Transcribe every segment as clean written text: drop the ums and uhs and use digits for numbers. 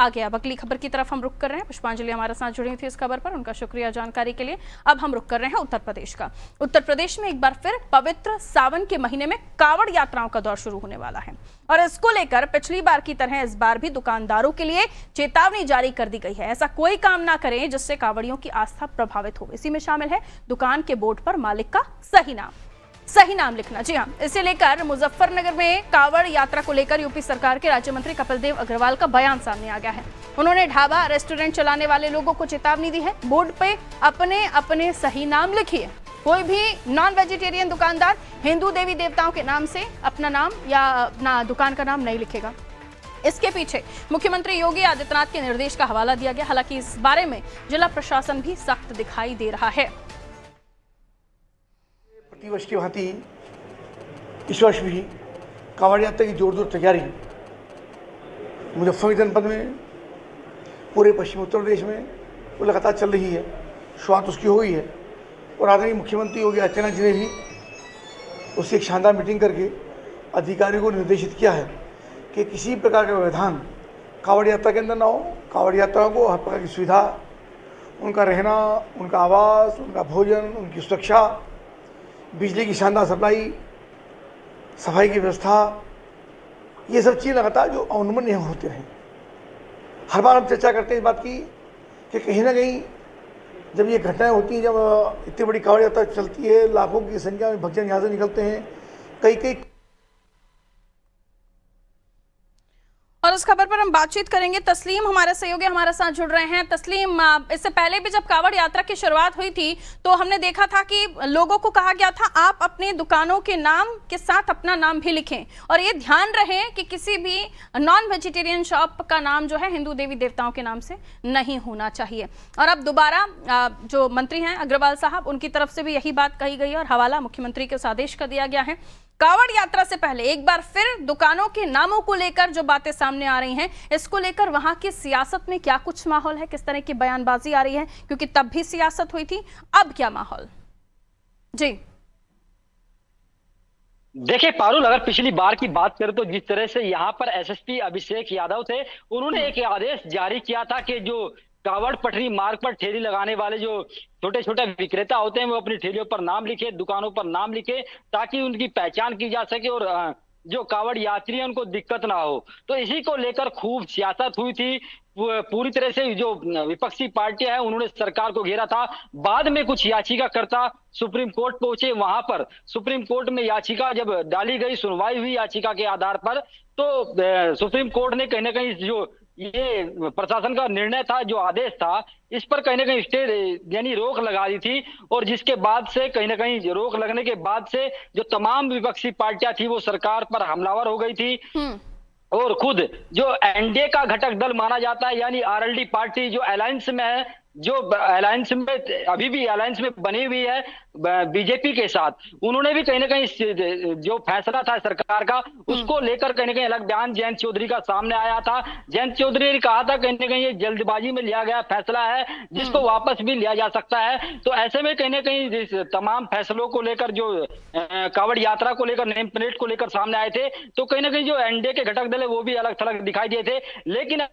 आगे। अब अगली खबर की तरफ हम रुख कर रहे हैं। पुष्पांजलि हमारे साथ जुड़ी थी इस खबर पर, उनका शुक्रिया जानकारी के लिए। अब हम रुख कर रहे हैं उत्तर प्रदेश का। उत्तर प्रदेश में एक बार फिर पवित्र सावन के महीने में कावड़ यात्राओं का दौर शुरू होने वाला है और इसको लेकर पिछली बार की तरह इस बार भी दुकानदारों के लिए चेतावनी जारी कर दी गई है। ऐसा कोई काम ना करें जिससे कावड़ियों की आस्था प्रभावित हो। इसी में शामिल है दुकान के बोर्ड पर मालिक का सही नाम लिखना। जी हाँ, इसे लेकर मुजफ्फरनगर में कावड़ यात्रा को लेकर यूपी सरकार के राज्य मंत्री कपिल देव अग्रवाल का बयान सामने आ गया है। उन्होंने ढाबा रेस्टोरेंट चलाने वाले लोगों को चेतावनी दी है, बोर्ड पे अपने अपने सही नाम लिखिए। कोई भी नॉन वेजिटेरियन दुकानदार हिंदू देवी देवताओं के नाम से अपना नाम या अपना दुकान का नाम नहीं लिखेगा। इसके पीछे मुख्यमंत्री योगी आदित्यनाथ के निर्देश का हवाला दिया गया। हालांकि इस बारे में जिला प्रशासन भी सख्त दिखाई दे रहा है। प्रतिवर्ष की भांति इस वर्ष भी कांवड़ यात्रा की जोर तैयारी मुजफ्फरनगर जनपद में, पूरे पश्चिमी उत्तर प्रदेश में वो लगातार चल रही है। शुरुआत उसकी हो गई है और आदरणीय मुख्यमंत्री योगी आदित्यनाथ जी ने भी उससे एक शानदार मीटिंग करके अधिकारियों को निर्देशित किया है कि किसी प्रकार का व्यवधान कांवड़ यात्रा के अंदर ना हो। कांवड़ यात्राओं को हर प्रकार की सुविधा, उनका रहना, उनका आवास, उनका भोजन, उनकी सुरक्षा, बिजली की शानदार सप्लाई, सफाई की व्यवस्था, ये सब चीज़ लगातार जो अवनमन होते रहे। हर बार हम चर्चा करते हैं इस बात की कि कहीं ना कहीं जब ये घटनाएं होती हैं, जब इतनी बड़ी कांवड़ यात्रा चलती है, लाखों की संख्या में भक्तजन यहाँ से निकलते हैं, कई और इस खबर पर हम बातचीत करेंगे। तस्लीम हमारे सहयोगी हमारे साथ जुड़ रहे हैं। तस्लीम, इससे पहले भी जब कांवड़ यात्रा की शुरुआत हुई थी तो हमने देखा था कि लोगों को कहा गया था आप अपने दुकानों के नाम के साथ अपना नाम भी लिखें और ये ध्यान रहे कि किसी भी नॉन वेजिटेरियन शॉप का नाम जो है हिंदू देवी देवताओं के नाम से नहीं होना चाहिए। और अब दोबारा जो मंत्री हैं अग्रवाल साहब, उनकी तरफ से भी यही बात कही गई है और हवाला मुख्यमंत्री के उस आदेश का दिया गया है। कांवड़ यात्रा से पहले एक बार फिर दुकानों के नामों को लेकर जो बातें सामने आ रही हैं, इसको लेकर वहां की सियासत में क्या कुछ माहौल है, किस तरह की बयानबाजी आ रही है, क्योंकि तब भी सियासत हुई थी, अब क्या माहौल? जी देखिए पारुल, अगर पिछली बार की बात करें तो जिस तरह से यहाँ पर एसएसपी अभिषेक यादव थे, उन्होंने एक आदेश जारी किया था कि जो कावड़ पटरी मार्ग पर ठेली लगाने वाले जो छोटे छोटे विक्रेता होते हैं वो अपनी ठेलियों पर नाम लिखे, दुकानों पर नाम लिखे, ताकि उनकी पहचान की जा सके और जो कावड़ यात्री हैं उनको दिक्कत ना हो। तो इसी को लेकर खूब सियासत हुई थी। पूरी तरह से जो विपक्षी पार्टियां हैं उन्होंने सरकार को घेरा था। बाद में कुछ याचिकाकर्ता सुप्रीम कोर्ट पहुंचे। वहां पर सुप्रीम कोर्ट में याचिका जब डाली गई, सुनवाई हुई याचिका के आधार पर, तो सुप्रीम कोर्ट ने कहीं ना कहीं जो ये प्रशासन का निर्णय था, जो आदेश था, इस पर कहीं ना कहीं स्टे यानी रोक लगा दी थी। और जिसके बाद से कहीं ना कहीं रोक लगने के बाद से जो तमाम विपक्षी पार्टियां थी वो सरकार पर हमलावर हो गई थी। और खुद जो एनडीए का घटक दल माना जाता है यानी आरएलडी पार्टी जो अलायंस में है, जो अलायंस में अभी भी अलायंस में बनी हुई है बीजेपी के साथ, उन्होंने भी कहीं ना कहीं जो फैसला था सरकार का उसको लेकर कहीं ना कहीं अलग बयान जयंत चौधरी का सामने आया था। जयंत चौधरी ने कहा था कहीं ना कहीं ये जल्दबाजी में लिया गया फैसला है जिसको वापस भी लिया जा सकता है। तो ऐसे में कहीं ना कहीं तमाम फैसलों को लेकर जो कावड़ यात्रा को लेकर नेम प्लेट को लेकर सामने आए थे, तो कहीं ना कहीं जो एनडीए के घटक दल है वो भी अलग थलग दिखाई दिए थे। लेकिन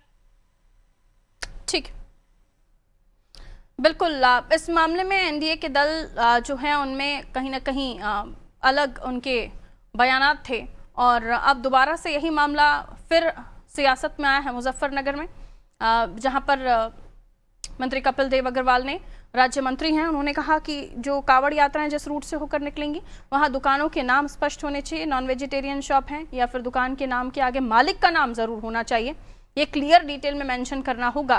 ठीक, बिल्कुल, इस मामले में एनडीए के दल जो हैं उनमें कहीं ना कहीं अलग उनके बयानात थे और अब दोबारा से यही मामला फिर सियासत में आया है मुजफ्फरनगर में, जहां पर मंत्री कपिल देव अग्रवाल ने, राज्य मंत्री हैं, उन्होंने कहा कि जो कावड़ यात्राएं जिस रूट से होकर निकलेंगी वहां दुकानों के नाम स्पष्ट होने चाहिए। नॉन वेजिटेरियन शॉप है या फिर दुकान के नाम के आगे मालिक का नाम जरूर होना चाहिए, ये क्लियर डिटेल में मेंशन करना होगा